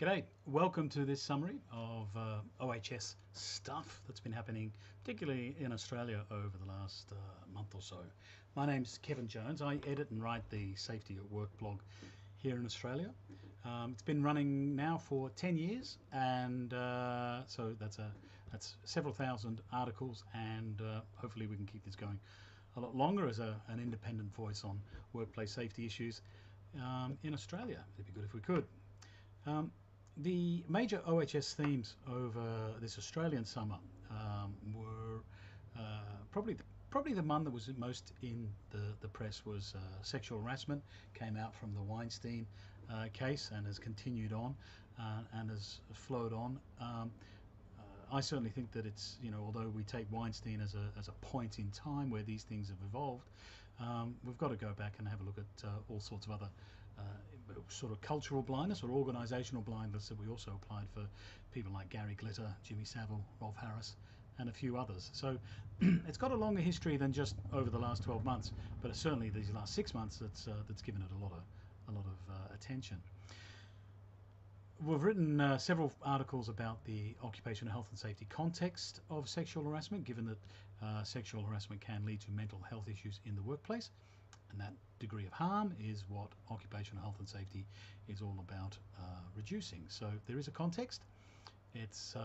G'day, welcome to this summary of OHS stuff that's been happening, particularly in Australia over the last month or so. My name's Kevin Jones. I edit and write the Safety at Work blog here in Australia. It's been running now for 10 years, and so that's several thousand articles, and hopefully we can keep this going a lot longer as an independent voice on workplace safety issues in Australia. It'd be good if we could. The major OHS themes over this Australian summer were probably the one that was most in the press was sexual harassment. Came out from the Weinstein case and has continued on and has flowed on. I certainly think that it's, although we take Weinstein as a point in time where these things have evolved, we've got to go back and have a look at all sorts of other sort of cultural blindness or organisational blindness that we also applied for people like Gary Glitter, Jimmy Savile, Rolf Harris, and a few others. So it's got a longer history than just over the last 12 months, but it's certainly these last 6 months that's given it a lot of attention. We've written several articles about the occupational health and safety context of sexual harassment, given that sexual harassment can lead to mental health issues in the workplace, and that degree of harm is what occupational health and safety is all about reducing. So there is a context. It's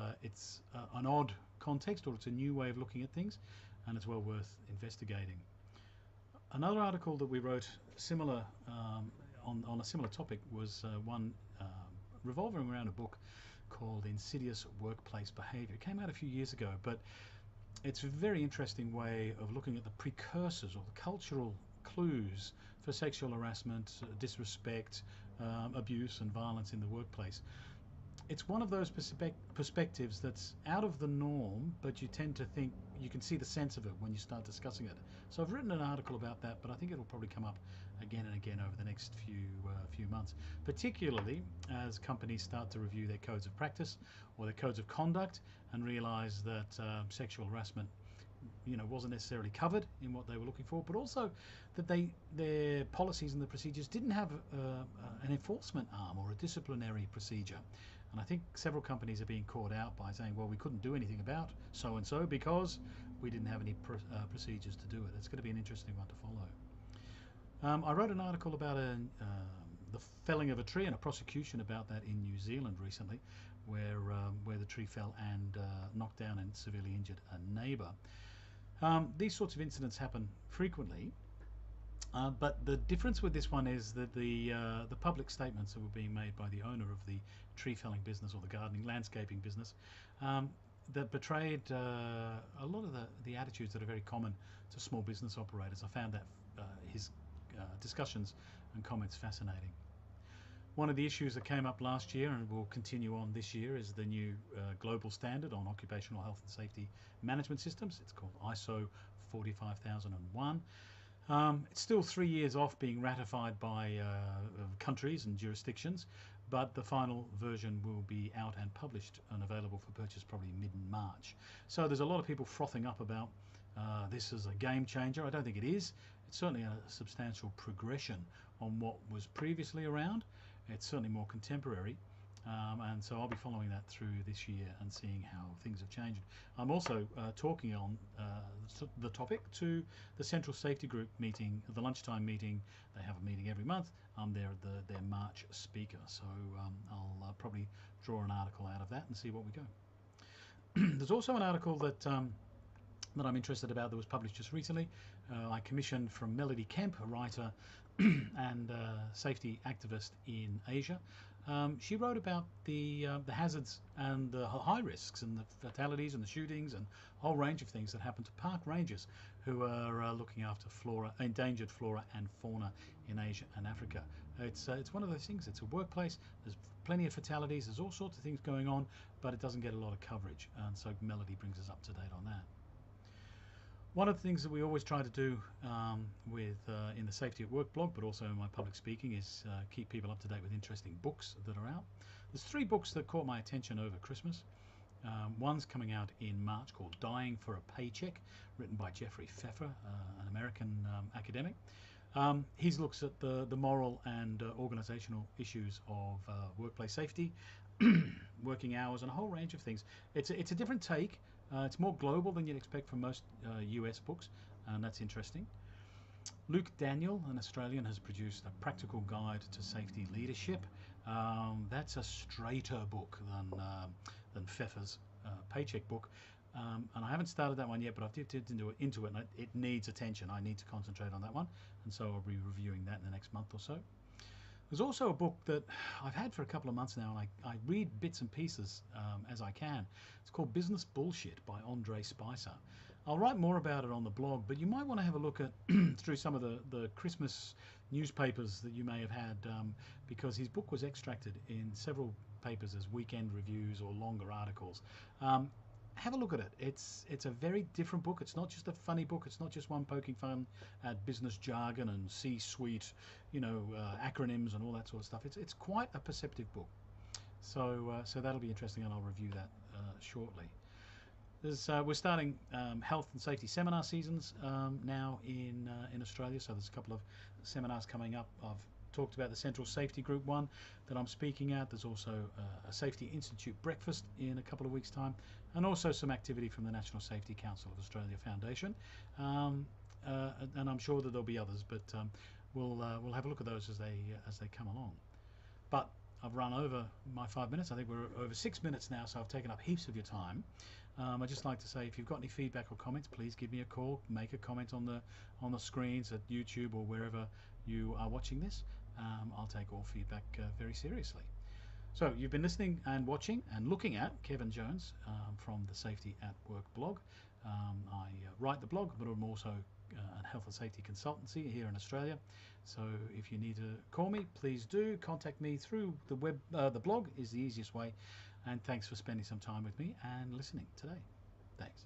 an odd context, or it's a new way of looking at things, and it's well worth investigating. Another article that we wrote similar on a similar topic was one revolving around a book called Insidious Workplace Behaviour. It came out a few years ago, but it's a very interesting way of looking at the precursors or the cultural clues for sexual harassment, disrespect, abuse and violence in the workplace. It's one of those perspectives that's out of the norm, but you tend to think you can see the sense of it when you start discussing it. So I've written an article about that, but I think it'll probably come up again and again over the next few months, particularly as companies start to review their codes of practice or their codes of conduct and realize that sexual harassment wasn't necessarily covered in what they were looking for, but also that their policies and the procedures didn't have an enforcement arm or a disciplinary procedure. And I think several companies are being caught out by saying, well, we couldn't do anything about so-and-so because we didn't have any procedures to do it. It's going to be an interesting one to follow. I wrote an article about the felling of a tree and a prosecution about that in New Zealand recently, where the tree fell and knocked down and severely injured a neighbour. These sorts of incidents happen frequently, but the difference with this one is that the public statements that were being made by the owner of the tree felling business or the gardening landscaping business that betrayed a lot of the attitudes that are very common to small business operators. I found that his discussions and comments fascinating. One of the issues that came up last year and will continue on this year is the new global standard on occupational health and safety management systems. It's called ISO 45001. It's still 3 years off being ratified by countries and jurisdictions, but the final version will be out and published and available for purchase probably mid-March. So there's a lot of people frothing up about this as a game changer. I don't think it is. It's certainly a substantial progression on what was previously around. It's certainly more contemporary. And so I'll be following that through this year and seeing how things have changed. I'm also talking on the topic to the Central Safety Group meeting, the lunchtime meeting. They have a meeting every month. I'm there at their March speaker, so I'll probably draw an article out of that and see what we go. There's also an article that I'm interested about that was published just recently. I commissioned from Melody Kemp, a writer and safety activist in Asia. She wrote about the hazards and the high risks and the fatalities and the shootings and a whole range of things that happen to park rangers who are looking after endangered flora and fauna in Asia and Africa. It's one of those things. It's a workplace. There's plenty of fatalities. There's all sorts of things going on, but it doesn't get a lot of coverage. And so Melody brings us up to date on that. One of the things that we always try to do in the Safety at Work blog, but also in my public speaking, is keep people up to date with interesting books that are out. There's 3 books that caught my attention over Christmas. One's coming out in March called Dying for a Paycheck, written by Jeffrey Pfeffer, an American academic. He looks at the moral and organizational issues of workplace safety, working hours, and a whole range of things. It's a different take. It's more global than you'd expect from most US books, and that's interesting. Luke Daniel, an Australian, has produced a practical guide to safety leadership. That's a straighter book than Pfeffer's paycheck book. And I haven't started that one yet, but I've dipped into it, and it needs attention. I need to concentrate on that one, and so I'll be reviewing that in the next month or so. There's also a book that I've had for a couple of months now, and I read bits and pieces as I can. It's called Business Bullshit by Andre Spicer. I'll write more about it on the blog, but you might want to have a look at through some of the Christmas newspapers that you may have had, because his book was extracted in several papers as weekend reviews or longer articles. Have a look at it. It's a very different book. It's not just a funny book. It's not just one poking fun at business jargon and C-suite, acronyms and all that sort of stuff. It's quite a perceptive book. So that'll be interesting, and I'll review that shortly. We're starting health and safety seminar seasons now in Australia. So there's a couple of seminars coming up. I've talked about the Central Safety Group one that I'm speaking at. There's also a Safety Institute breakfast in a couple of weeks' time, and also some activity from the National Safety Council of Australia Foundation. And I'm sure that there'll be others, but we'll have a look at those as they come along. But I've run over my 5 minutes. I think we're over 6 minutes now, so I've taken up heaps of your time. I'd just like to say, if you've got any feedback or comments, please give me a call. Make a comment on the screens at YouTube or wherever you are watching this. I'll take all feedback very seriously. So you've been listening and watching and looking at Kevin Jones from the Safety at Work blog. I write the blog, but I'm also a health and safety consultancy here in Australia. So if you need to call me, please do contact me through the web. The blog is the easiest way. And thanks for spending some time with me and listening today. Thanks.